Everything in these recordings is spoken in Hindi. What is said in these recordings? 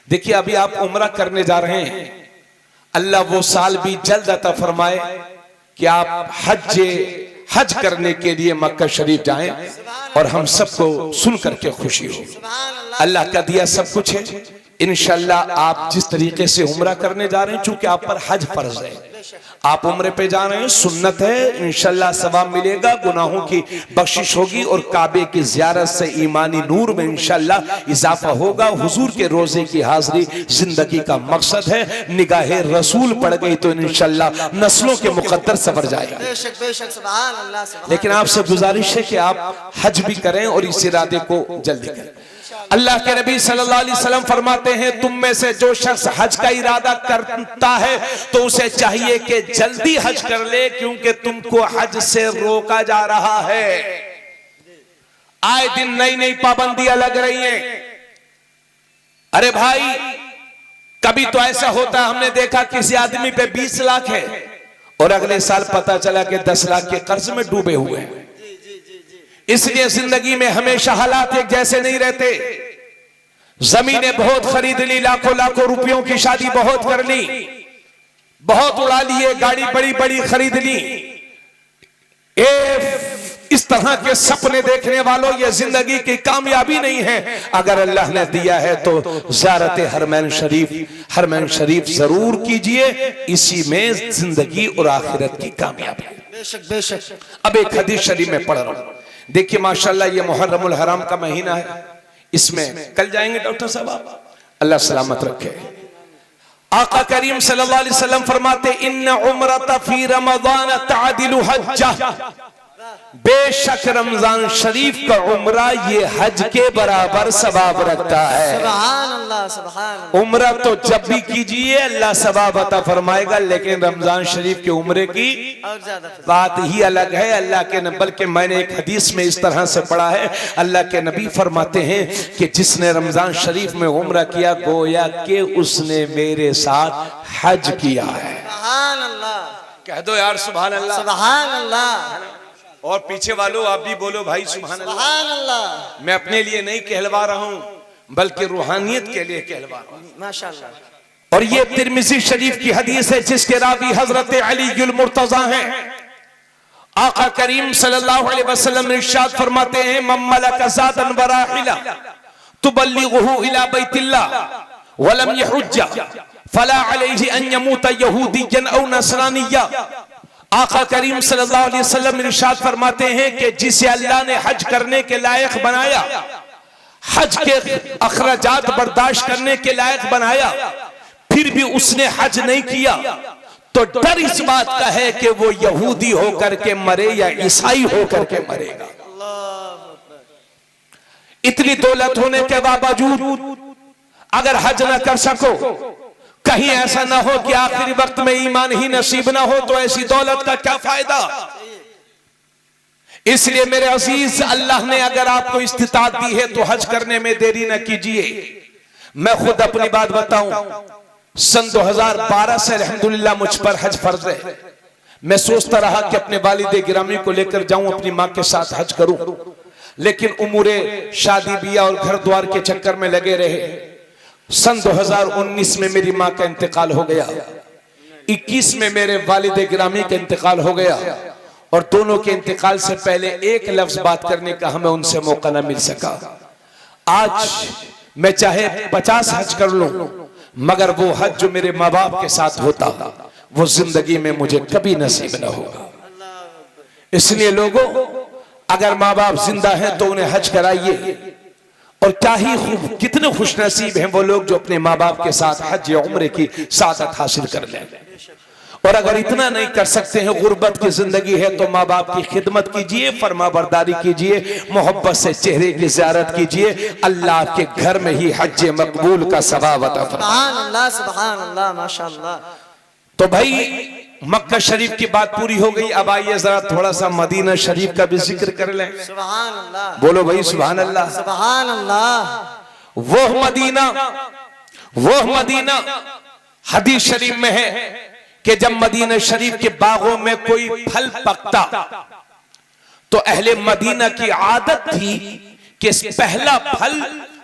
देखिए अभी आप उम्रा करने जा रहे हैं, अल्लाह वो साल भी जल्द अता फरमाए कि आप हज करने के लिए मक्का शरीफ जाएं और हम सबको सुन करके खुशी हो। अल्लाह का दिया सब कुछ है। इंशाअल्लाह आप जिस तरीके से उम्रा करने जा रहे हैं, चूंकि आप पर हज फर्ज है, आप उम्रे पे जा रहे हैं, सुन्नत है, इंशाअल्लाह सवाब मिलेगा, गुनाहों की बख्शिश होगी और काबे की ज़ियारत से ईमानी नूर में इंशाअल्लाह इजाफा होगा। हुजूर के रोजे की हाजिरी जिंदगी का मकसद है। निगाहे रसूल पड़ गई तो इंशाअल्लाह नस्लों के मुकद्दर सवर जाएगा। लेकिन आपसे गुजारिश है कि आप हज भी करें और इस इरादे को जल्दी करें। अल्लाह के नबी सल्लल्लाहु अलैहि वसल्लम फरमाते हैं, तुम में से जो शख्स हज का इरादा करता है तो उसे चाहिए कि जल्दी हज कर ले, क्योंकि तुमको हज से रोका जा रहा है। आए दिन नई नई पाबंदियां लग रही हैं। अरे भाई, कभी तो ऐसा होता, हमने देखा किसी आदमी पे 20 लाख है और अगले साल पता चला कि 10 लाख के कर्ज में डूबे हुए हैं। इसलिए जिंदगी में हमेशा हालात एक जैसे नहीं रहते। जमीनें बहुत खरीद ली, लाखों लाखों रुपयों की शादी बहुत कर ली, बहुत उड़ा लिए, गाड़ी बड़ी बड़ी खरीद ली। इस तरह के सपने देखने वालों, ये जिंदगी की कामयाबी नहीं है। अगर अल्लाह ने दिया है तो ज़ियारत हरमैन शरीफ जरूर कीजिए। इसी में जिंदगी और आखिरत की कामयाबी। बेशक बेशक। अब एक हदीस शरीफ में पढ़ रहा हूं, देखिए माशाल्लाह, ये मुहर्रमुल हराम का महीना है। इसमें कल जाएंगे डॉक्टर साहब आप, अल्लाह सलामत रखे। आका करीम सल्लल्लाहु अलैहि वसल्लम फरमाते, इन्ना उम्रता फी रमज़ान तादिलु हज्जा, बेशक रमजान शरीफ का उम्रा ये हज के बराबर सवाब रखता है। सुभान अल्लाह, सुभान अल्लाह। उम्रा तो जब भी कीजिए अल्लाह सवाब अता फरमाएगा, लेकिन रमजान शरीफ के उम्रे की बात ही अलग है। अल्लाह के नबी, बल्कि मैंने एक हदीस में इस तरह से पढ़ा है, अल्लाह के नबी फरमाते हैं कि जिसने रमजान शरीफ में उम्रा किया, गोया कि उसने मेरे साथ हज किया है। सुभान अल्लाह, कह दो यार सुभान अल्लाह, सुभान अल्लाह। और पीछे वालों आप भी बोलो भाई सुभान अल्लाह। मैं अपने लिए नहीं कहलवा रहा हूं, बल्कि रूहानियत के लिए कहलवा रहा हूं। माशाअल्लाह। और ये तिरमिज़ी शरीफ की हदीस है, जिसके रावी हजरत अलीउल मुर्तजा हैं। आका करीम सल्लल्लाहु अलैहि वसल्लम इरशाद फरमाते हैं, मन मलका ज़ादन व राहिला तुबल्लिगुहु इला बैतिल्लाह व लम यहुज्जा फला अलैहि अन यमूत यहूदिय्यन औ नसरानिय्या। आका करीम सल्लल्लाहु अलैहि वसल्लम इरशाद फरमाते हैं कि जिसे अल्लाह ने हज करने के लायक बनाया, हज के अखराजात बर्दाश्त करने के लायक बनाया, फिर भी उसने हज नहीं किया, तो डर इस बात का है कि वो यहूदी होकर के मरे या ईसाई होकर के मरेगा। इतनी दौलत होने के बावजूद अगर हज न कर सको, कहीं ऐसा ना हो कि आखिरी वक्त में ईमान ही नसीब ना हो, तो ऐसी दौलत का क्या फायदा। इसलिए मेरे अजीज, अल्लाह ने अगर आपको इस्तिताअत दी है तो हज करने में देरी न कीजिए। मैं खुद अपनी बात बताऊं, सन 2012 से अल्हम्दुलिल्लाह मुझ पर हज फर्ज है। मैं सोचता रहा कि अपने वालिद गिरामी को लेकर जाऊं, अपनी मां के साथ हज करूं, लेकिन उमूरे शादी बिया और घर द्वार के चक्कर में लगे रहे। सन 2019 में मेरी मां का इंतकाल हो गया, 21 में मेरे वालिद गिरामी का इंतकाल हो गया, और दोनों के इंतकाल से पहले एक लफ्ज बात करने का हमें उनसे मौका न मिल सका। आज मैं चाहे 50 हज कर लूं, मगर वो हज जो मेरे माँ बाप के साथ होता, वो जिंदगी में मुझे कभी नसीब न होगा। इसलिए लोगों, अगर माँ बाप जिंदा हैं तो उन्हें हज कराइए। और क्या ही कितने खुश नसीब हैं वो लोग जो अपने माँ बाप के साथ हज या उम्रे की सादत हासिल कर लें। और अगर इतना नहीं कर सकते हैं, गुर्बत की जिंदगी है, तो माँ बाप की खिदमत कीजिए, फरमाबरदारी कीजिए, मोहब्बत से चेहरे की ज़ियारत कीजिए। अल्लाह के घर में ही हज मकबूल का सवाब अता फरमाए। सुभान अल्लाह, सुभान अल्लाह, माशाअल्लाह। तो भाई, मक्का शरीफ की बात पूरी हो गई। अब आइए जरा थोड़ा सा मदीना शरीफ का भी जिक्र कर लें। सुभान अल्लाह, बोलो भाई सुभान अल्लाह, सुभान अल्लाह। वो मदीना हदीस शरीफ में है कि जब मदीना शरीफ के बागों में कोई फल पकता, तो अहले मदीना की आदत थी कि पहला फल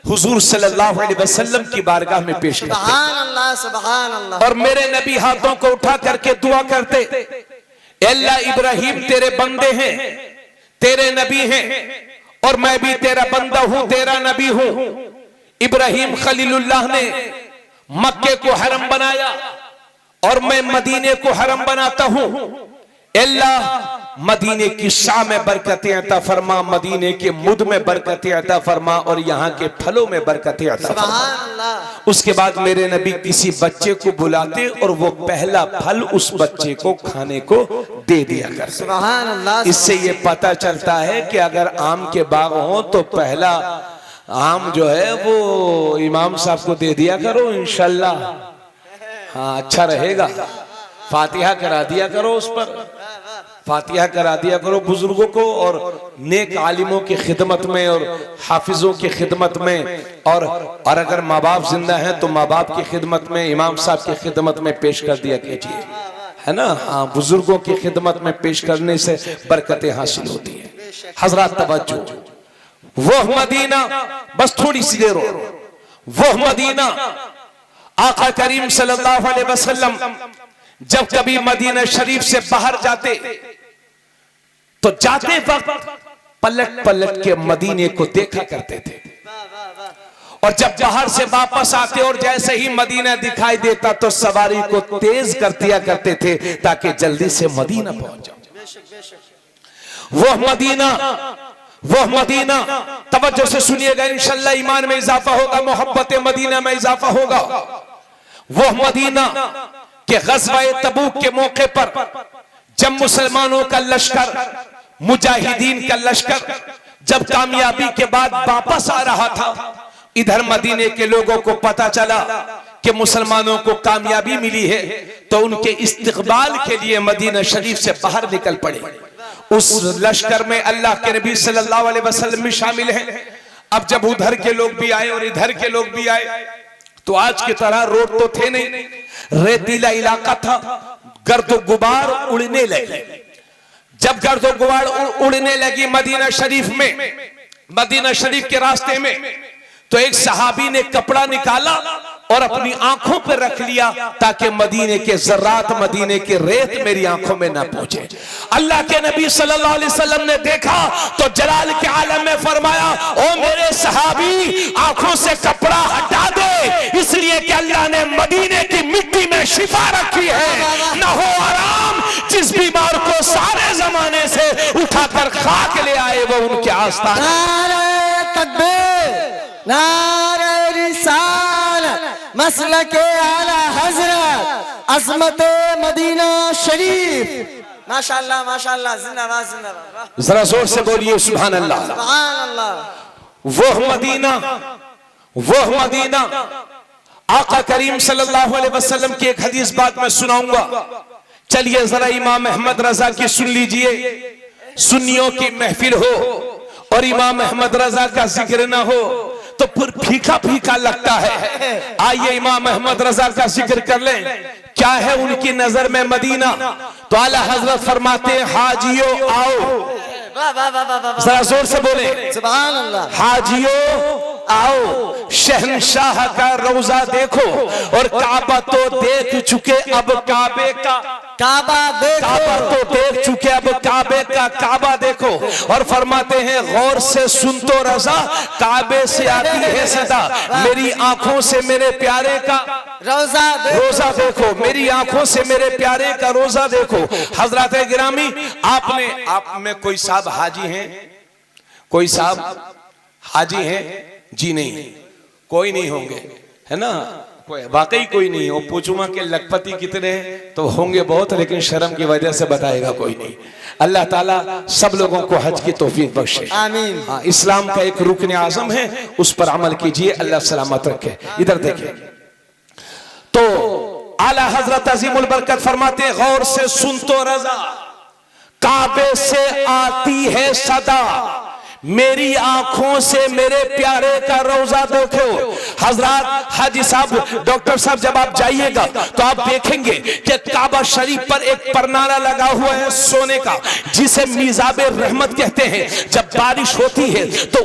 हुजूर सल्लल्लाहु अलैहि वसल्लम की बारगाह में पेश करते। सुभान अल्लाह, सुभान अल्लाह। और मेरे नबी हाथों को उठा करके दुआ करते, अल्लाह इब्राहिम तेरे बंदे हैं, तेरे नबी हैं, और मैं भी तेरा बंदा हूं, तेरा नबी हूं। इब्राहिम खलीलुल्लाह ने मक्के को हरम बनाया और मैं मदीने को हरम बनाता हूं। अल्लाह मदीने की शाह में बरकतें अता फरमा, मदीने के मुद में बरकतें अता फरमा, और यहाँ के फलों में बरकतें अता फरमा। उसके बाद मेरे नबी किसी बच्चे को बुलाते और वो पहला फल उस बच्चे को खाने को दे दिया करते। सुभान अल्लाह। इससे ये पता चलता है कि अगर आम के बाग हो तो पहला आम जो है वो इमाम साहब को दे दिया करो, इंशाल्लाह हाँ अच्छा रहेगा। फातिहा करा दिया करो, उस पर फातिहा करा दिया करो बुजुर्गों को, और नेक आलिमों की खिदमत में और हाफिजों की खिदमत में, और अगर माँ बाप जिंदा हैं तो माँ बाप की खिदमत में, इमाम साहब की खिदमत में पेश कर दिया कीजिए, है ना। हाँ, बुजुर्गों की खिदमत में पेश करने से बरकतें हासिल होती हैं। हजरात तवज्जो, वो मदीना, बस थोड़ी सी देर हो, वो मदीना आका करीम सल्लल्लाहु अलैहि वसल्लम जब कभी मदीना शरीफ से बाहर जाते तो जाते वक्त पलट पलट के मदीने को देखा करते थे, और जब बाहर से वापस आते और जैसे ही मदीना दिखाई देता तो सवारी को तेज कर दिया करते थे ताकि जल्दी से मदीना पहुंच जाओ। वो मदीना तवज्जो से सुनिएगा, इंशाल्लाह ईमान में इजाफा होगा, मोहब्बत मदीना में इजाफा होगा। वो मदीना के ग़ज़वा-ए तबूक के मौके पर जब मुसलमानों का लश्कर, मुजाहिदीन का लश्कर जब कामयाबी के बाद वापस आ रहा था, इधर मदीने के लोगों को पता चला कि मुसलमानों को कामयाबी मिली है, तो उनके इस्तकबाल के लिए मदीना शरीफ से बाहर निकल पड़े। उस लश्कर में अल्लाह के नबी सल्लल्लाहु अलैहि वसल्लम भी शामिल हैं। अब जब उधर के लोग भी आए और इधर के लोग भी आए, तो आज की तरह रोड तो थे नहीं, रेतीला इलाका था, गर्दो गुबार उड़ने लगे। जब गर्दो गुबार उड़ने लगी मदीना शरीफ में, मदीना शरीफ के रास्ते में, तो एक सहाबी ने कपड़ा निकाला और अपनी आंखों पर रख लिया ताकि मदीने के ज़र्रात, मदीने के रेत मेरी आंखों में ना पहुंचे। अल्लाह के नबी सल्लल्लाहु अलैहि वसल्लम ने देखा तो जलाल के आलम में फरमाया, ओ मेरे सहाबी, आंखों से कपड़ा हटा दे, इसलिए कि अल्लाह ने मदीने की मिट्टी में शिफा रखी है। ना हो आराम, जिस बीमार को सारे जमाने से उठाकर खाक ले आए वो उनके आस्थान। नारे तकबीर, नारे रिसालत, मसलके आला हजरत, अज़मत मदीना शरीफ। माशाअल्लाह, माशाअल्लाह, जिंदाबाद, जिंदाबाद। जरा जोर से बोलिए सुभान अल्लाह। सुभान अल्लाह। वो मदीना आका करीम सल्लल्लाहु अलैहि वसल्लम की एक हदीस बात मैं सुनाऊंगा। चलिए जरा इमाम अहमद रजा की सुन लीजिए। सुन्नियों की महफिल हो और इमाम अहमद रजा का जिक्र ना हो तो फिर फीका फीका लगता है। आइए इमाम अहमद रजा का जिक्र कर लें। क्या है उनकी नजर में मदीना? तो आला हजरत फरमाते हैं, हाजियो आओ। जरा जोर से बोले सुभान अल्लाह। हाजियो आओ, शहंशाह का रोजा देखो, और काबा तो देख चुके अब काबे का काबा देखो, काबा तो देख चुके अब काबे का काबा देखो। और फरमाते हैं, गौर से सुन तो रजा, काबे से आती है सदा, मेरी आंखों से मेरे प्यारे का रोजा देखो, मेरी आंखों से मेरे प्यारे का रोजा देखो। हजरत गिरामी, आप में कोई साहब हाजी हैं? कोई साहब हाजी हैं? जी नहीं, कोई नहीं होंगे, है ना, कोई वाकई कोई नहीं हो। पूछूंगा कि लखपति कितने हैं तो होंगे बहुत, लेकिन शर्म की वजह से बताएगा कोई नहीं। अल्लाह ताला सब लोगों को हज की तौफीक बख्शे, आमीन। हाँ, इस्लाम का एक रुकन आज़म है, उस पर अमल कीजिए, अल्लाह सलामत रखे। इधर देखिए तो आला हजरत अजीमुल बरकत फरमाते, गौर से सुन तो रजा, काबे से आती है सदा, मेरी आंखों से मेरे प्यारे का रोजा देखो। हजरत हाजी साहब, डॉक्टर साहब, जब आप जाइएगा तो आप देखेंगे कि काबा शरीफ पर एक परनाला लगा हुआ है सोने का, जिसे मिजाब रहमत कहते हैं। जब बारिश होती है तो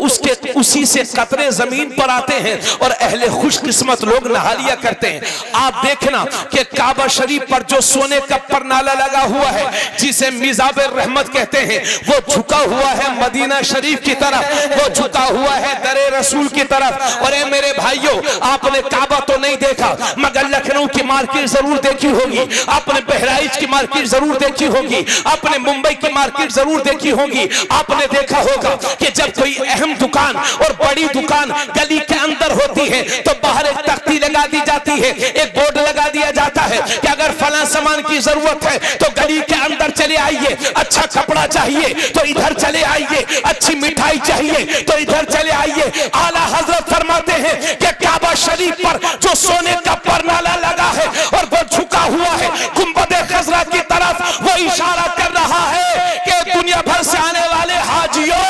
उसी से कतरे जमीन पर आते हैं और अहले खुशकिस्मत लोग नहा लिया करते हैं। आप देखना कि काबा शरीफ पर जो सोने का परनाला लगा हुआ है, जिसे मिजाब रहमत कहते हैं, वो झुका हुआ है मदीना शरीफ की तरफ, वो झुका हुआ है दरे रसूल की तरफ। और मेरे भाइयों, आपने काबा तो नहीं देखा, मगर लखनऊ की मार्केट जरूर देखी होगी, आपने बहराइच की मार्केट जरूर देखी होगी, आपने मुंबई की मार्केट जरूर देखी होगी। आपने देखा होगा कि जब कोई अहम दुकान और बड़ी दुकान गली के अंदर होती है तो बाहर एक तख्ती लगा दी जाती है, एक बोर्ड लगा दिया जाता है कि अगर फला सामान की जरूरत है तो गली के अंदर चले आइए, अच्छा कपड़ा चाहिए तो इधर चले आइए, अच्छी मिठाई चाहिए तो इधर चले आइए। आला हजरत फरमाते हैं कि काबा शरीफ पर जो सोने का परनाला लगा है और वो झुका हुआ है गुंबद खजरा की तरफ, वो इशारा कर रहा है कि दुनिया भर से आने वाले हाजियों,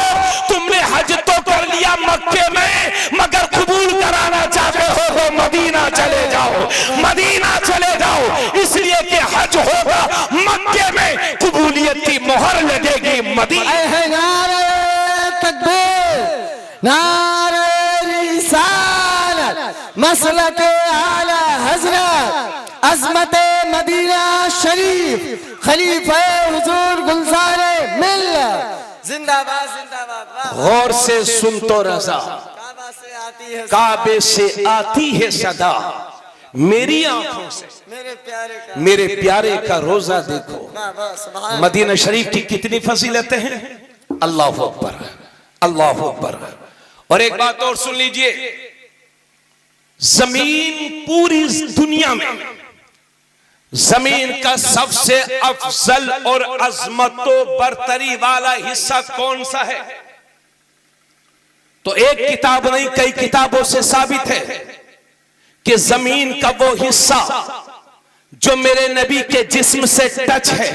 तुमने हज तो कर लिया मक्के में, मगर कबूल कराना चाहते हो तो मदीना चले जाओ, मदीना चले जाओ। इसलिए कि हज होगा मक्के में, कबूलियत की मोहर लगेगी मदीना। नारे तकबीर, नारे रिसालत, मसलके आला हजरत, अज़मत मदीना शरीफ, खलीफा हुजूर गुलज़ारे मिल्लत, जिंदाबाद जिंदाबाद। गौर से सुन तो रज़ा, काबा से आती है, काबे से आती है सदा, मेरी आंखों से मेरे प्यारे का रोजा देखो। मदीना शरीफ की कितनी फजीलतें हैं, अल्लाह अकबर, अल्लाह अकबर। और एक बात और सुन लीजिए, जमीन पूरी दुनिया में जमीन का सबसे अफजल और अजमतो बरतरी वाला हिस्सा कौन सा है? तो एक किताब नहीं, कई किताबों से साबित है कि जमीन का वो हिस्सा जो मेरे नबी के जिस्म से टच है,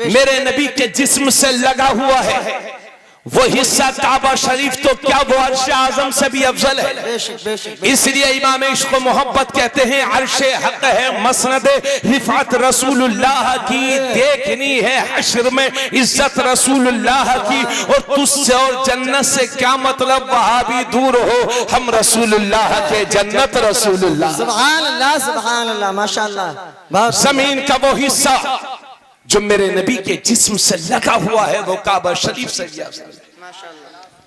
मेरे नबी के जिस्म से लगा हुआ है, वो हिस्सा काबा शरीफ तो क्या वो अर्श आजम से भी अफजल है। इसलिए इमाम इश्क व मोहब्बत कहते हैं अर्श हक है मसनद रिफात रसूलुल्लाह की, देखनी है हश्र में इज्जत रसूलुल्लाह की। और तुझसे और जन्नत से क्या मतलब, वहां भी दूर हो, हम रसूलुल्लाह के जन्नत रसूलुल्लाह। सुभान अल्लाह, सुभान अल्लाह, माशाअल्लाह। जमीन का वो हिस्सा जो मेरे नबी के जिस्म से लगा हुआ है, वो काबा शरीफ से लिया।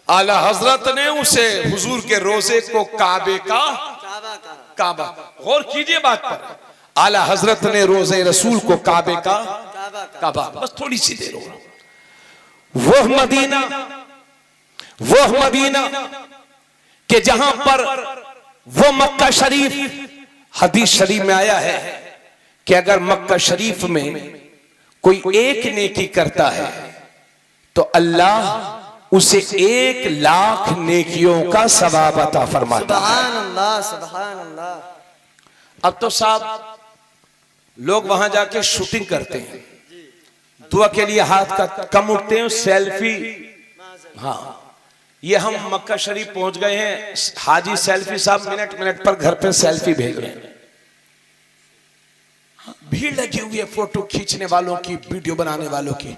आला हजरत ने उसे हुजूर के रोजे को काबे का काबा, गौर कीजिए बात पर, आला हजरत ने रोजे रसूल को काबे का काबा। बस थोड़ी सी देर हो, वो मदीना के जहां पर वो मक्का शरीफ, हदीस शरीफ में आया है कि अगर मक्का शरीफ में कोई एक नेकी करता है तो अल्लाह उसे 1,00,000 नेकियों का सवाब अता फरमाता है। सुभान अल्लाह, सुभान अल्लाह। अब तो साहब लोग वहां जाके शूटिंग करते हैं, दुआ के लिए हाथ का कम उठते हैं, सेल्फी। हाँ, ये हम मक्का शरीफ पहुंच गए हैं, हाजी सेल्फी साहब मिनट मिनट पर घर पे सेल्फी भेज रहे हैं। भीड़ लगी हुई है फोटो खींचने वालों की, वीडियो बनाने वालों की।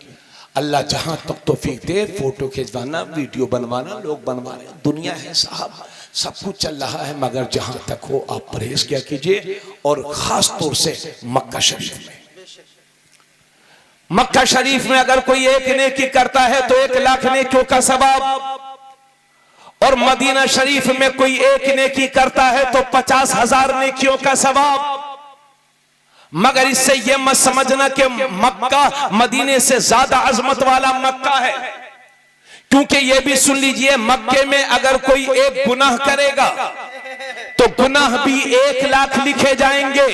अल्लाह जहां तक तौफीक दे, फोटो खिंचवाना, वीडियो बनवाना, लोग बनवा रहे हैं, दुनिया है साहब, सब कुछ चल रहा है, मगर जहां तक हो आप परहेज किया कीजिए। और खास तौर से मक्का शरीफ में, मक्का शरीफ में अगर कोई एक नेकी करता है तो 1,00,000 नेकियों का सवाब, और मदीना शरीफ में कोई एक नेकी करता है तो 50,000 नेकियों का सवाब। मगर इससे यह मत समझना कि मक्का मदीने से ज्यादा अजमत वाला मक्का है, क्योंकि यह भी सुन लीजिए, मक्के में अगर कोई एक गुनाह करेगा तो गुनाह भी 1,00,000 लिखे जाएंगे,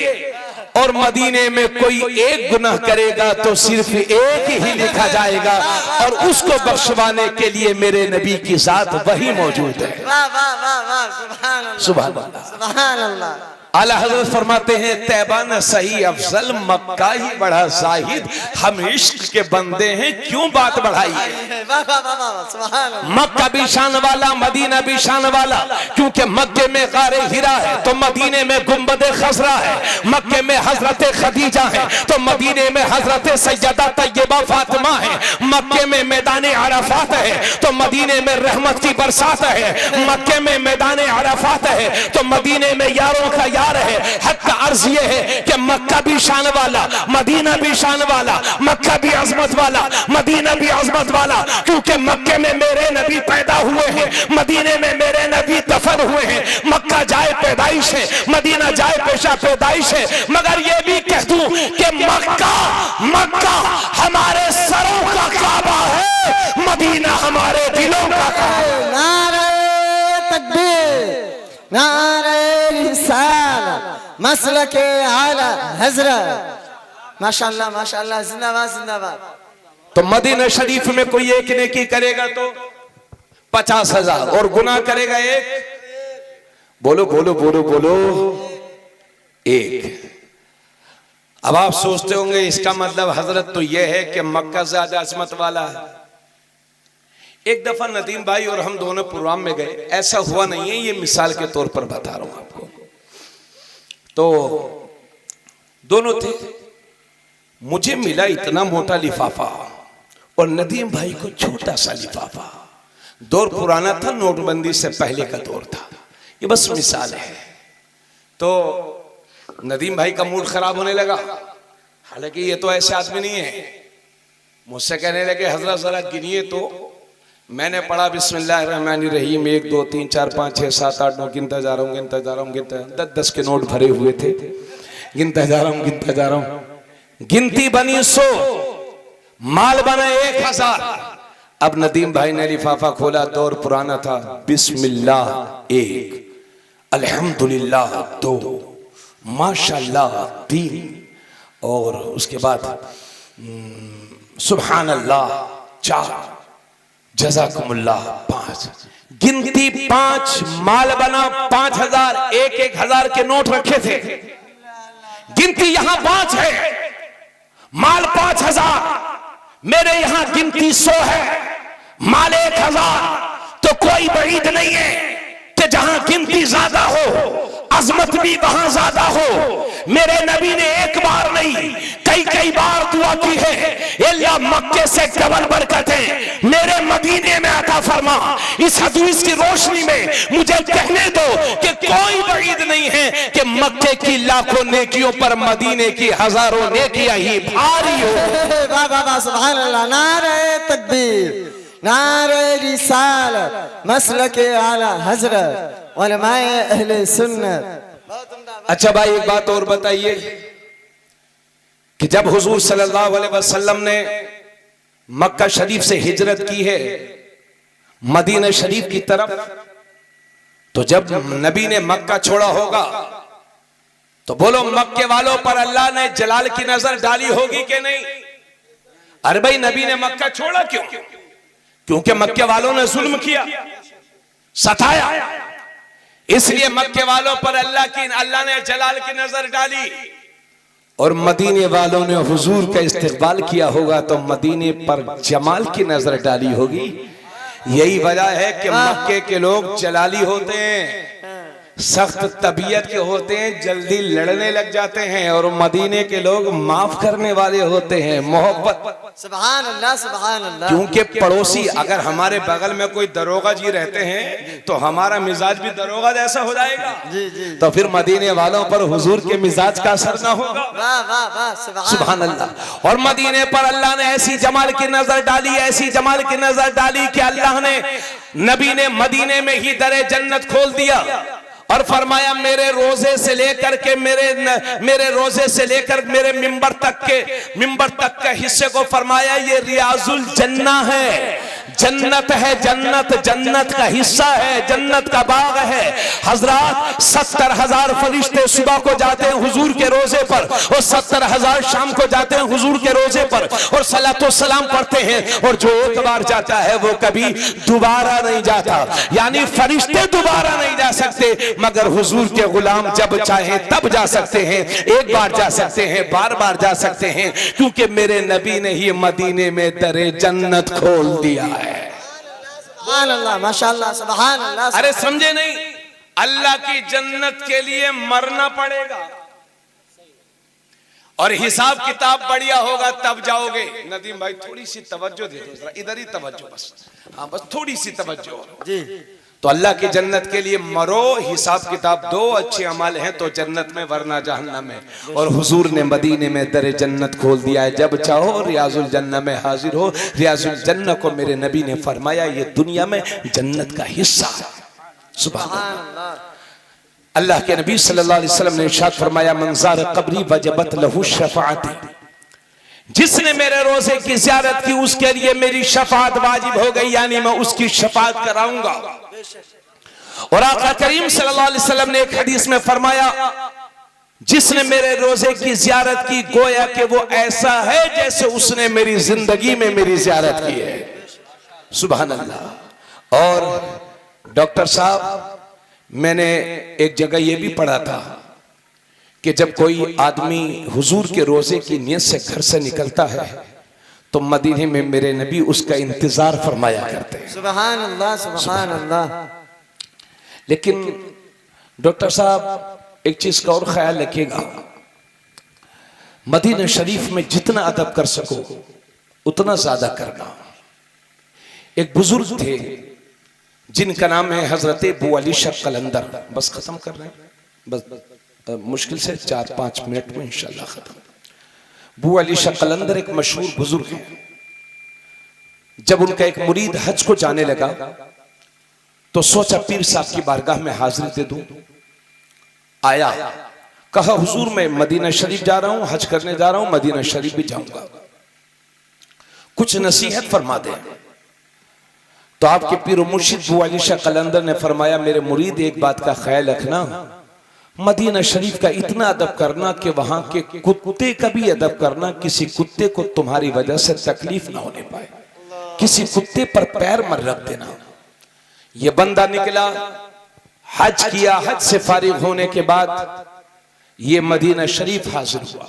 और मदीने में कोई एक गुनाह करेगा तो सिर्फ एक ही लिखा जाएगा, और उसको बख्शवाने के लिए मेरे नबी की जात वही मौजूद है। वाह वाह वाह वाह, सुभान अल्लाह, सुभान अल्लाह, सुभान अल्लाह। आला हज़रत फरमाते हैं तैबा न सही अफजल मक्का ही बड़ा जाहिद, हम इश्क के बंदे हैं क्यों बात बढ़ाई। वाह वाह वाह वाह, सुभान अल्लाह। मक्का भी शान वाला, मदीना भी शान वाला, क्योंकि मक्के में गारे हिरा है तो मदीने में गुंबदे खजरा है, मक्के में हजरत खदीजा है तो मदीने में हजरत सैयदा तैयबा फातिमा है, मक्के में मैदान अराफात है तो मदीने में रहमत की बरसात है, मक्के में मैदान अराफात है तो मदीने में यारों का यार है। हक का अर्ज ये है कि मक्का भी शान वाला, मदीना भी शान वाला, मक्का भी अजमत वाला, मदीना भी अजमत वाला, क्योंकि मक्के में मेरे नबी पैदा हुए हैं, मदीने में मेरे नबी दफन हुए हैं। मक्का जाए पैदाइश है, मदीना जाए पेशा पैदाइश है, मगर ये भी कह दूं कि मक्का हमारे सरों का काबा है, मदीना हमारे दिलों का काबा है। नारे तकबीर, नारे रिसालत, मसलके आला हजरत। माशाअल्लाह माशाअल्लाह, जिंदाबाद जिंदाबाद। तो मदीना शरीफ में कोई एक नेकी करेगा तो 50,000 और गुनाह करेगा एक, बोलो बोलो बोलो बोलो, एक। अब आप सोचते होंगे इसका मतलब हजरत तो यह है कि मक्का ज्यादा अजमत वाला है। एक दफा नदीम भाई और हम दोनों प्रोग्राम में गए, ऐसा हुआ नहीं है, ये मिसाल के तौर पर बता रहा हूं आपको। तो दोनों थे, मुझे मिला इतना मोटा लिफाफा और नदीम भाई को छोटा सा लिफाफा। दौर पुराना था, नोटबंदी से पहले का दौर था, ये बस मिसाल है। तो नदीम भाई का मूड खराब होने लगा, हालांकि ये तो ऐसे आदमी नहीं है। मुझसे कहने लगे हजरत जरा गिनिए, तो मैंने पढ़ा बिस्मिल्लाहिर्रहमानिर्रहीम 1 2 3 4 5 6 7 8 9, गिनता जा रहा हूँ 10 के नोट भरे हुए थे, गिनता जा रहा हूँ। गिनती बनी 100, माल बना 1000। अब नदीम भाई ने लिफाफा खोला, दौर पुराना था, बिस्मिल्लाह 1, अल्हम्दुलिल्लाह 2, माशाल्लाह 3, और उसके बाद सुभान अल्लाह 4, जज़ाकुमुल्लाह 5। गिनती 5, माल बना 5000, 1-1000 के नोट रखे थे। गिनती यहां 5 है, माल 5000, मेरे यहां गिनती 100 है, माल 1000। तो कोई बईद नहीं है कि जहां गिनती ज्यादा हो अजमत भी वहां ज्यादा हो। मेरे नबी ने एक बार नहीं कई बार दुआ की है, अल्लाह मक्के से डबल बरकतें मेरे मदीने में अता फरमा। इस हदीस की रोशनी में मुझे कहने दो कि कोई बईद नहीं है कि मक्के की लाखों नेकियों पर मदीने की हजारों नेकियां ही भारी हो। वाह वाह वाह, सुभान अल्लाह। नारे तकबीर, नारे रिसालत, मसलके आला हजरत, उलमाए अहले सुन्नत। अच्छा भाई, एक बात और बताइए कि जब हुजूर सल्लल्लाहु अलैहि वसल्लम ने मक्का शरीफ से हिजरत की है मदीना शरीफ की तरफ, तो जब नबी ने मक्का छोड़ा होगा तो बोलो मक्के वालों पर अल्लाह ने जलाल की नजर डाली होगी कि नहीं? अरे भाई, नबी ने मक्का छोड़ा क्यों? क्योंकि मक्के वालों ने जुल्म किया, सताया, इसलिए मक्के वालों पर अल्लाह ने जलाल की नजर डाली। और मदीने वालों ने हुजूर का इस्तकबाल किया होगा तो मदीने पर जमाल की नजर डाली होगी। यही वजह है कि मक्के के लोग जलाली होते हैं, सख्त तबीयत के होते हैं, जल्दी लड़ने लग जाते हैं, और मदीने के लोग माफ करने वाले होते हैं, मोहब्बत। सुभान अल्लाह सुभान अल्लाह। क्योंकि पड़ोसी अगर हमारे बगल में कोई दरोगा जी रहते हैं तो हमारा मिजाज भी दरोगा जैसा हो जाएगा। जी जी, तो फिर मदीने वालों पर हुजूर के मिजाज का असर ना होगा। वाह वाह वाह, सुभान अल्लाह। और मदीने पर अल्लाह ने ऐसी जमाल की नजर डाली, ऐसी जमाल की नजर डाली कि अल्लाह ने नबी ने मदीने में ही दरे जन्नत खोल दिया और फरमाया मेरे रोजे से लेकर के मेरे रोजे से लेकर मेरे मिंबर तक के हिस्से को फरमाया ये रियाजुल जन्ना है, जन्नत है, जन्नत जन्नत का हिस्सा है, जन्नत का बाग है। हजरात 70,000 फरिश्ते सुबह को जाते हैं हुजूर के रोजे पर, और 70,000 शाम को जाते हैं हुजूर के रोजे पर, और सलातो सलाम पढ़ते हैं। और जो एक बार जाता है वो कभी दोबारा नहीं जाता। यानी फरिश्ते दोबारा नहीं जा सकते, मगर हुजूर के गुलाम जब चाहे तब जा सकते हैं। एक बार जा सकते हैं, बार बार जा सकते हैं, क्योंकि मेरे नबी ने ही मदीने में दरे जन्नत खोल दिया है। सुभान अल्लाह, माशाअल्लाह, सुभान अल्लाह। अरे समझे नहीं, अल्लाह की जन्नत के लिए मरना पड़ेगा, और हिसाब किताब बढ़िया होगा तब जाओगे। नदीम भाई थोड़ी सी तवज्जो दे दो, इधर ही तवज्जो बस, हाँ बस थोड़ी सी तवज्जो जी। तो अल्लाह की जन्नत के लिए मरो, हिसाब किताब दो, अच्छे अमल हैं तो जन्नत में, वरना जहन्नम में। और हुजूर ने मदीने में दरे जन्नत खोल दिया है। जब चाहो रियाजुल जन्नत में हाजिर हो। रियाजुल जन्नत को मेरे नबी ने फरमाया ये दुनिया में जन्नत का हिस्सा है। सुभान अल्लाह। अल्लाह के नबी सल्लल्लाहु अलैहि वसल्लम ने इरशाद फरमाया मंज़ार कब्री वजबत लहू शफाअती, जिसने मेरे रोजे की ज़ियारत की उसके लिए मेरी शफाअत वाजिब हो गई, यानी मैं उसकी शफाअत कराऊंगा। और आका करीम सल्लल्लाहु अलैहि वसल्लम ने एक हदीस में फरमाया जिसने मेरे रोजे की ज़ियारत की गोया कि वो ऐसा है जैसे उसने मेरी जिंदगी में मेरी ज़ियारत की है। सुभान अल्लाह। और डॉक्टर साहब, मैंने एक जगह ये भी पढ़ा था कि जब कोई आदमी हुजूर के रोजे की नियत से घर से निकलता है तो मदीने में मेरे नबी उसका इंतजार फरमाया करते हैं। सुभान अल्लाह, सुभान अल्लाह। लेकिन डॉक्टर साहब एक चीज का और ख्याल रखिएगा, मदीना शरीफ में जितना अदब कर सको उतना ज्यादा करना। एक बुजुर्ग थे जिनका नाम है हजरत अबू अली शाह कलंदर। बस खत्म कर रहे हैं, बस मुश्किल से 4-5 मिनट में इंशाल्लाह खत्म। अबू अली शाह कलंदर एक मशहूर बुजुर्ग है। जब उनका एक मुरीद हज को जाने लगा तो सोचा पीर साहब की बारगाह में हाजिरी दे दूं। आया, कहा हुजूर मैं मदीना शरीफ जा रहा हूं, हज करने जा रहा हूं, मदीना शरीफ भी जाऊंगा, कुछ नसीहत फरमा दे। तो आपके पीर मुर्शिद अबू अली शाह कलंदर ने फरमाया मेरे मुरीद एक बात का ख्याल रखना, मदीना शरीफ का इतना अदब करना कि वहां के कुत्ते का भी अदब करना, किसी कुत्ते को तुम्हारी वजह से तकलीफ ना होने पाए, किसी कुत्ते पर पैर मत रख देना। ये बंदा निकला, हज किया, हज से फारिग होने के बाद ये मदीना शरीफ हाजिर हुआ।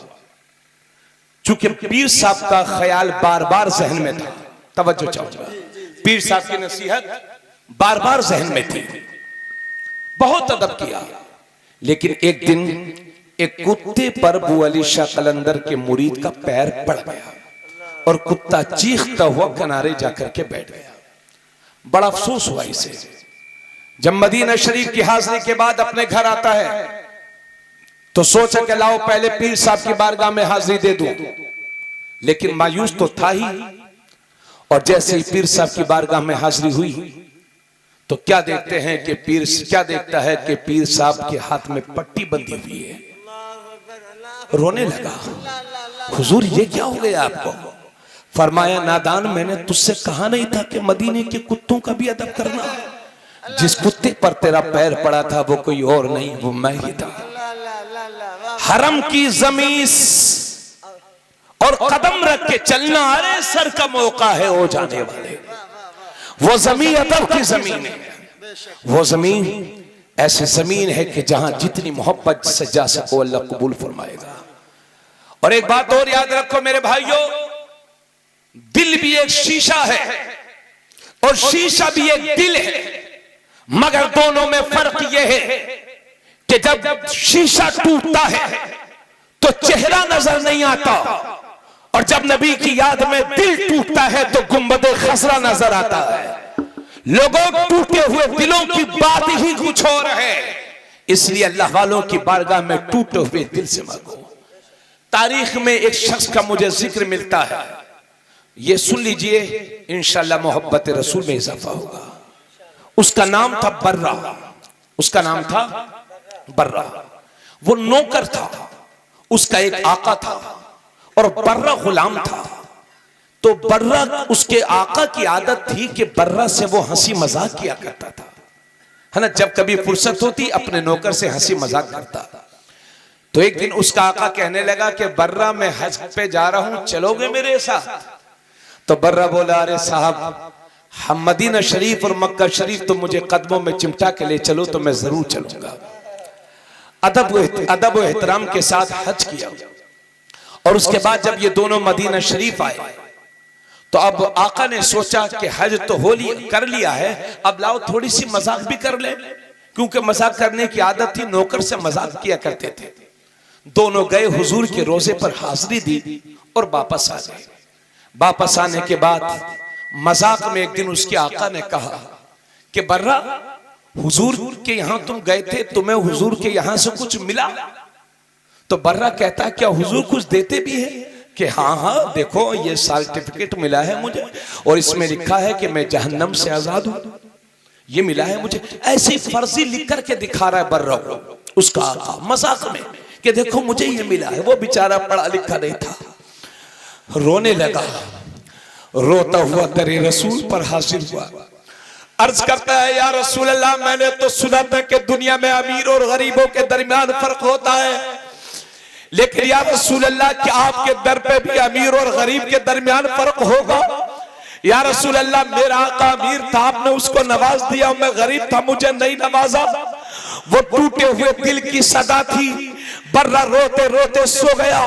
चूंकि पीर साहब का ख्याल बार बार जहन में था, तवज्जो चाहूंगा, पीर साहब की नसीहत बार बार जहन में थी, बहुत अदब किया। लेकिन एक दिन एक कुत्ते पर अबू अली शाह कलंदर के मुरीद का पैर पड़ गया और कुत्ता चीखता हुआ किनारे जाकर के बैठ गया। बड़ा अफसोस हुआ इसे। जब मदीना शरीफ की हाजिरी के बाद अपने घर आता है तो सोचा कि लाओ पहले पीर साहब की बारगाह में हाजिरी दे दूं, लेकिन मायूस तो था ही। और जैसे ही पीर साहब की बारगाह में हाजिरी हुई तो क्या देखता है कि पीर साहब के हाथ में पट्टी बंधी हुई है। रोने लगा, हुजूर ये क्या हो गया आपको? फरमाया नादान, मैंने तुझसे कहा नहीं था कि मदीने के कुत्तों का भी अदब करना? जिस कुत्ते पर तेरा पैर पड़ा था वो कोई और नहीं, वो मैं ही था। हरम की जमीन और कदम रख के चलना, अरे सर का मौका है हो जाने वाले। वो जमीन अदब की जमीन है। वो जमीन ऐसी जमीन है कि जहां जितनी मोहब्बत से जा सको अल्लाह कबूल फरमाएगा। और एक बात और याद रखो मेरे भाइयों, दिल भी एक शीशा है और शीशा भी एक दिल है, मगर दोनों में फर्क यह है कि जब शीशा टूटता है तो चेहरा नजर नहीं आता, और जब नबी की याद में दिल टूटता है तो गुंबदे खसरा नजर आता है। लोगों टूटे हुए दिलों की बात ही कुछ और है, इसलिए अल्लाह वालों की बारगाह में टूटे हुए दिल से मांगो। तारीख में एक शख्स का मुझे जिक्र मिलता है, ये सुन लीजिए, इंशाअल्लाह मोहब्बत रसूल में इजाफा होगा। उसका नाम था बर्रा, उसका नाम था बर्रा। वो नौकर था, उसका एक आका था और बर्रा गुलाम था। तो बर्रा, उसके आका की आदत थी कि बर्रा से वो हंसी मजाक किया करता था, है ना। जब कभी फुर्सत होती अपने नौकर से हंसी मजाक करता। तो एक दिन उसका आका कहने लगा कि बर्रा मैं हज पे जा रहा हूं, चलोगे मेरे साथ? तो बर्रा बोला, अरे साहब हम मदीना शरीफ और मक्का शरीफ तो मुझे कदमों में चिमटा के ले चलो तो मैं जरूर चलूंगा। अदब व एहतराम के साथ हज किया। और उसके बाद जब ये दोनों मदीना शरीफ आए तो अब आका ने सोचा कि हज तो कर लिया है, अब लाओ थोड़ी सी मजाक भी कर ले, क्योंकि मजाक करने की आदत थी, नौकर से मजाक किया करते थे। दोनों गए हुजूर के रोजे पर हाजिरी दी और वापस आ गए। वापस आने के बाद मजाक में एक दिन उसके आका ने कहा कि बर्रा, हुजूर के यहां तुम गए थे, तुम्हें हुजूर के यहां से कुछ मिला? तो बर्रा कहता है, क्या हुजूर कुछ देते भी है? कि हाँ हाँ देखो ये सर्टिफिकेट मिला है मुझे और इसमें लिखा है कि मैं जहन्नम से आजाद हूं, ये मिला है मुझे। ऐसी फर्जी लिख करके दिखा रहा है बर्रा को उसका आका मजाक में कि देखो मुझे ये मिला है। वो बेचारा पढ़ा लिखा नहीं था, रोने लगा, रोता हुआ तेरे रसूल पर हाजिर हुआ। अर्ज करता है, या रसूल अल्लाह, मैंने तो सुना था कि दुनिया में अमीर और गरीबों के दरमियान फर्क होता है, लेकिन या रसूल अल्लाह क्या आपके दर पे भी अमीर और गरीब के दरमियान फर्क होगा? या रसूल अल्लाह मेरा आका अमीर था, आपने उसको नवाज दिया, मैं गरीब था, मुझे नहीं नवाजा। वो टूटे हुए दिल की सदा थी। बर्रा रोते रोते सो गया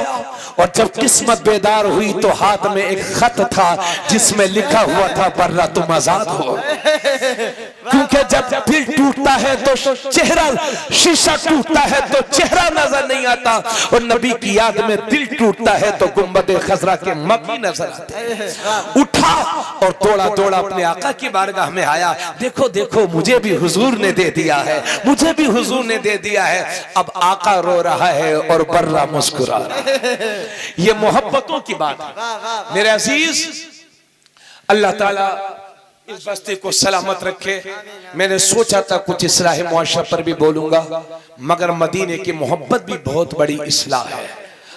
और जब किस्मत बेदार हुई तो हाथ में एक खत था जिसमें लिखा हुआ था, बर्रा तुम आजाद हो। क्योंकि जब दिल टूटता है तो चेहरा, शीशा टूटता है तो चेहरा नजर नहीं आता, और नबी की याद में दिल टूटता है तो गुंबद खजरा के मकी नजर आते हैं। उठा और दौड़ा दौड़ा अपने आका की बारगाह में आया, देखो देखो मुझे भी हुजूर ने दे दिया है, मुझे भी हुजूर ने दे दिया है। अब आका रो रहा है और बर्रा मुस्कुरा रहा है। ये मोहब्बतों की बात है मेरे अजीज। अल्लाह ताला इस बस्ती को सलामत रखे। मैंने सोचा था कुछ इस्लाह मुआशरा पर भी बोलूंगा, मगर मदीने की मोहब्बत भी बहुत बड़ी इस्लाह है।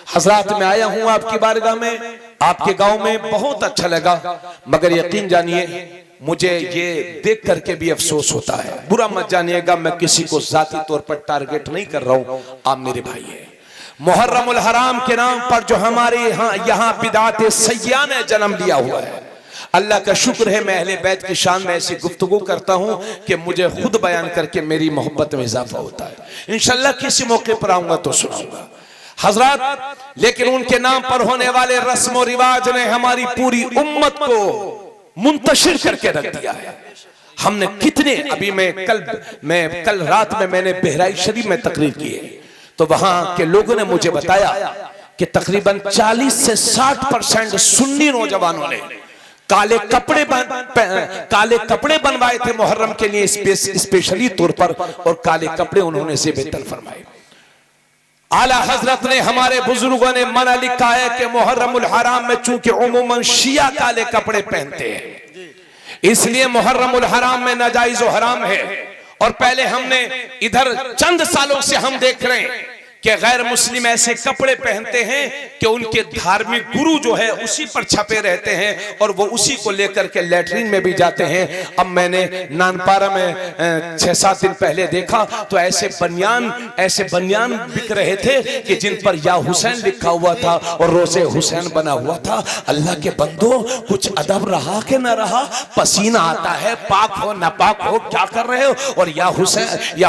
हजरात मैं आया हूं आपकी बारगाह में, आपके गांव में, बहुत अच्छा लगा, मगर यकीन जानिए मुझे ये देख करके भी अफसोस होता है। बुरा मत जानिएगा, मैं किसी को जाती तौर पर टारगेट नहीं कर रहा हूं, आप मेरे भाई हैं। मुहर्रमुल हराम के नाम पर जो हमारे यहाँ बिदात सय्या ने जन्म लिया हुआ है, अल्लाह का शुक्र है मैं अहले बैत की शान में ऐसी गुफ्तगू करता हूं कि मुझे खुद बयान करके मेरी मोहब्बत में इजाफा होता है। इंशाल्लाह किसी मौके पर आऊंगा तो सुनाऊंगा हजरत। लेकिन उनके नाम पर होने वाले रस्म और रिवाज ने हमारी पूरी उम्मत को मुंतशिर करके रख दिया है। हमने कितने, अभी मैं कल रात में मैंने बहराइच शरीफ में तकरीर की है, तो वहां के लोगों ने मुझे बताया कि तकरीबन 40 से 60% सुन्नी नौजवानों ने काले कपड़े बनवाए थे मुहर्रम के लिए स्पेशली तौर पर, और काले कपड़े उन्होंने ज़ेब-ए-तन फरमाए। आला हजरत ने, हमारे बुजुर्गों ने मना लिखा है कि मुहर्रमुल हराम में चूंकि उमूमन शिया काले कपड़े पहनते हैं, इसलिए मुहर्रमुल हराम में नाजायज और हराम है। और पहले हमने इधर चंद सालों से हम देख रहे हैं कि गैर मुस्लिम ऐसे कपड़े पहनते हैं कि उनके धार्मिक गुरु जो है उसी पर छपे रहते हैं और वो उसी को लेकर के लैट्रिन में भी जाते हैं। अब मैंने नानपारा में 6-7 दिन पहले देखा तो ऐसे बनियान बिक रहे थे कि जिन पर या हुसैन लिखा हुआ था और रोज़े हुसैन बना हुआ था। अल्लाह के बंदो, कुछ अदब रहा कि न रहा? पसीना आता है, पाक हो नापाक हो, क्या कर रहे हो? और या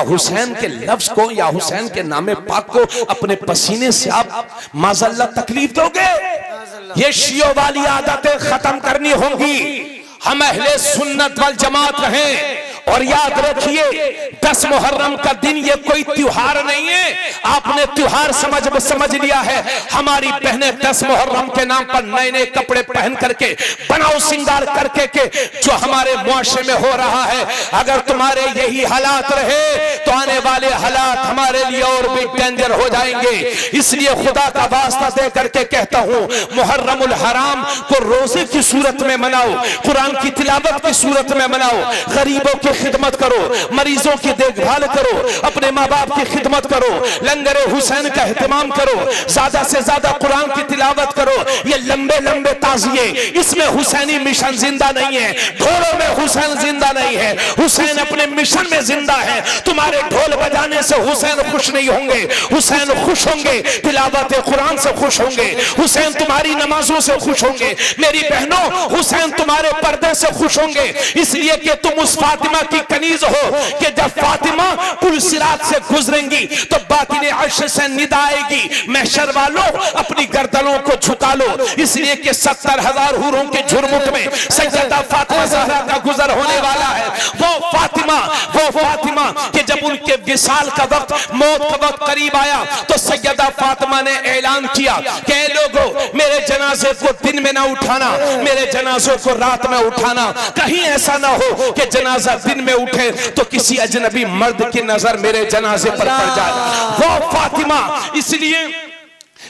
हुसैन के लफ्ज को, या हुसैन के नामे पाक को अपने पसीने से आप माज़अल्लाह तकलीफ दोगे? ये शियों वाली आदतें खत्म करनी होंगी। हम अहले सुन्नत वल जमात रहें। और याद रखिए 10 मुहर्रम का दिन ये कोई त्योहार नहीं है, आपने त्योहार समझ लिया है। हमारी बहनें 10 मुहर्रम के नाम पर नए नए कपड़े पहन करके, बनाओ सिंगार करके के जो हमारे मुआशरे में हो रहा है, अगर तुम्हारे यही हालात रहे तो आने वाले हालात हमारे लिए और भी डेंजर हो जाएंगे। इसलिए खुदा का वास्ता दे करके कहता हूँ, मुहर्रमुल हराम को रोजे की सूरत में मनाओ, कुरान की तिलावत की सूरत में मनाओ, गरीबों के खिदमत करो, मरीजों की देखभाल करो, अपने माँ बाप की खिदमत करो, लंगर हुसैन का एहतमाम करो, ज्यादा से ज्यादा कुरान की तिलावत करो। ये लंबे लंबे ताजिए, इसमें हुसैनी मिशन जिंदा नहीं है, ढोलों में हुसैन जिंदा नहीं है, हुसैन अपने मिशन में जिंदा है। तुम्हारे ढोल बजाने से हुसैन खुश नहीं होंगे, हुसैन खुश होंगे तिलावत कुरान से खुश होंगे, हुसैन तुम्हारी नमाजों से खुश होंगे। मेरी बहनों, हुसैन तुम्हारे पर्दे से खुश होंगे, इसलिए कि तुम उस फातिमा की कनीज हो कि जब फातिमा पुल सिरात से गुजरेंगी तो बातिने अर्श से निदा आएगी, महशर वालों अपनी गर्दनों को झुका लो, इसलिए कि 70,000 हूरों के झुरमुट में सैयदा फातिमा ज़हरा का गुजर होने वाला है। वो फातिमा कि जब उनके विसाल का वक्त, मौत का वक्त करीब आया तो सैयदा फातिमा ने ऐलान किया कि लोगों, मेरे जनाजे को दिन में ना उठाना, मेरे जनाजों को रात में उठाना, कहीं ऐसा ना हो कि जनाजा दिन में उठे तो किसी अजनबी मर्द की नजर मेरे जनाजे पर पड़ जाए। वो फातिमा, इसलिए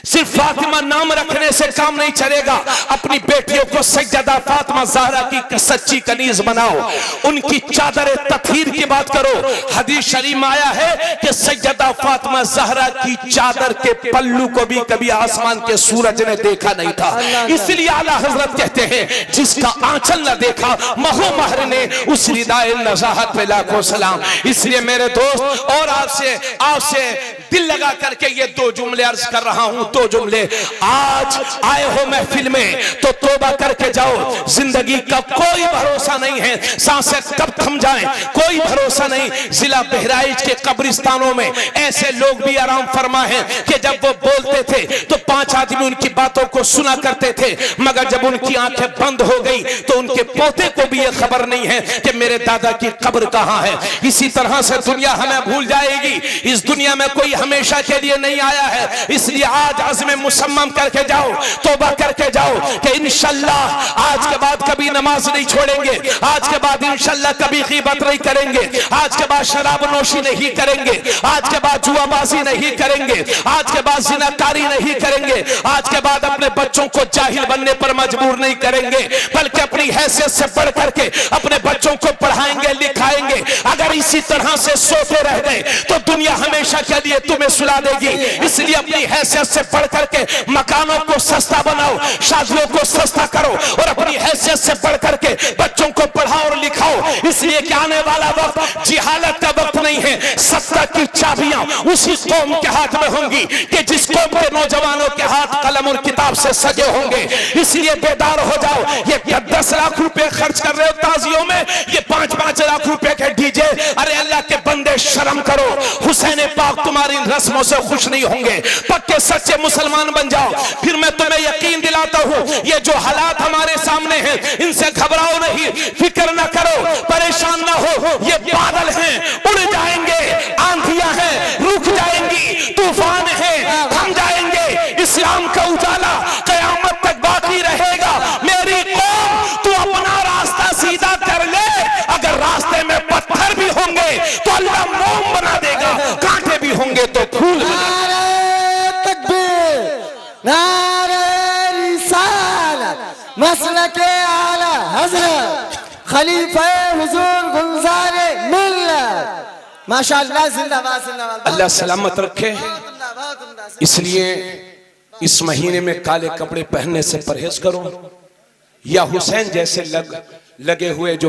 सिर्फ फातिमा नाम रखने से काम नहीं चलेगा, अपनी बेटियों को सैयदा फातिमा ज़हरा की सच्ची कनीज बनाओ, उनकी चादर तत्हीर की बात करो। हदीस शरीफ में आया है कि सैयदा फातिमा ज़हरा की चादर के पल्लू को भी कभी आसमान के सूरज ने देखा नहीं था, इसलिए आला हजरत कहते हैं जिसका आंचल न देखा महो महर ने उस रिदाए नज़ाहत पे लाखों सलाम। इसलिए मेरे दोस्त, और आपसे दिल लगा करके ये दो जुमले अर्ज कर रहा हूं, दो जुमले। आज आए हो महफिल में तो तौबा करके जाओ, जिंदगी का कोई भरोसा नहीं है, सांसें कब थम जाएं कोई भरोसा नहीं। जिला बहराइच के कब्रिस्तानों में ऐसे लोग भी आराम फरमा हैं कि जब वो बोलते थे तो 5 आदमी उनकी बातों को सुना करते थे, मगर जब उनकी आंखें बंद हो गई तो उनके पोते को भी ये खबर नहीं है कि मेरे दादा की कब्र कहां है। इसी तरह से दुनिया हमें भूल जाएगी, इस दुनिया में कोई हमेशा के लिए नहीं आया है, इसलिए आज अज़्म मुसम्मम करके जाओ, तौबा करके जाओ कि इंशाअल्लाह आज के बाद कभी नमाज नहीं छोड़ेंगे, आज के बाद इंशाअल्लाह कभी ग़ीबत नहीं करेंगे, आज के बाद शराब नोशी नहीं करेंगे, आज के बाद जुआबाजी नहीं करेंगे, आज के बाद ज़िनाकारी नहीं करेंगे, आज के बाद अपने बच्चों को जाहिल बनने पर मजबूर नहीं करेंगे, बल्कि अपनी हैसियत से बढ़ करके अपने बच्चों को पढ़ाएंगे लिखाएंगे। अगर इसी तरह से सोते रह गए तो दुनिया हमेशा के लिए तुम्हें सुला देगी, इसलिए अपनी हैसियत से बढ़ करके मकानों को सस्ता बनाओ, शादियों को सस्ता करो और अपनी हैसियत से बढ़ करके बच्चों को पढ़ाओ और लिखाओ, इसलिए कि आने वाला वक्त जिहालत का वक्त नहीं है, सत्ता की चाबियां उसी कौम के हाथ में होंगी कि जिस कौम के नौजवानों के हाथ कलम और किताब से सजे होंगे। इसलिए बेदार हो जाओ, ये 10 लाख रुपए खर्च कर रहे हो ताजियों में, ये 5-5 लाख रुपए के डीजे, अरे अल्लाह के बंदे शर्म करो, हुसैन पाक तुम्हारी रस्मों से खुश नहीं होंगे, पक्के सच्चे मुसलमान बन जाओ। फिर मैं तुम्हें यकीन दिलाता हूं, ये जो हालात हमारे सामने हैं इनसे घबराओ नहीं, फिक्र न करो, परेशान न हो, ये बादल हैं उड़ जाएंगे, आंधियां हैं रुक जाएंगी, तूफान है थम जाएंगे, इस्लाम का उजाला कयामत तक बाकी रहेगा। मेरी कौम, तू अपना रास्ता सीधा कर ले, अगर रास्ते में पत्थर भी होंगे तो अल्लाह मोम बना देगा, कांटे भी होंगे तो फूल। नारे रिसालत मसलके आला हज़रत खलीफा हुजूर गुलज़ारे मिल्लत, माशाअल्लाह, जिंदाबाद जिंदाबाद। अल्लाह सलामत रखे। इसलिए इस महीने में काले कपड़े पहनने से परहेज करो, या हुसैन जैसे लगे हुए जो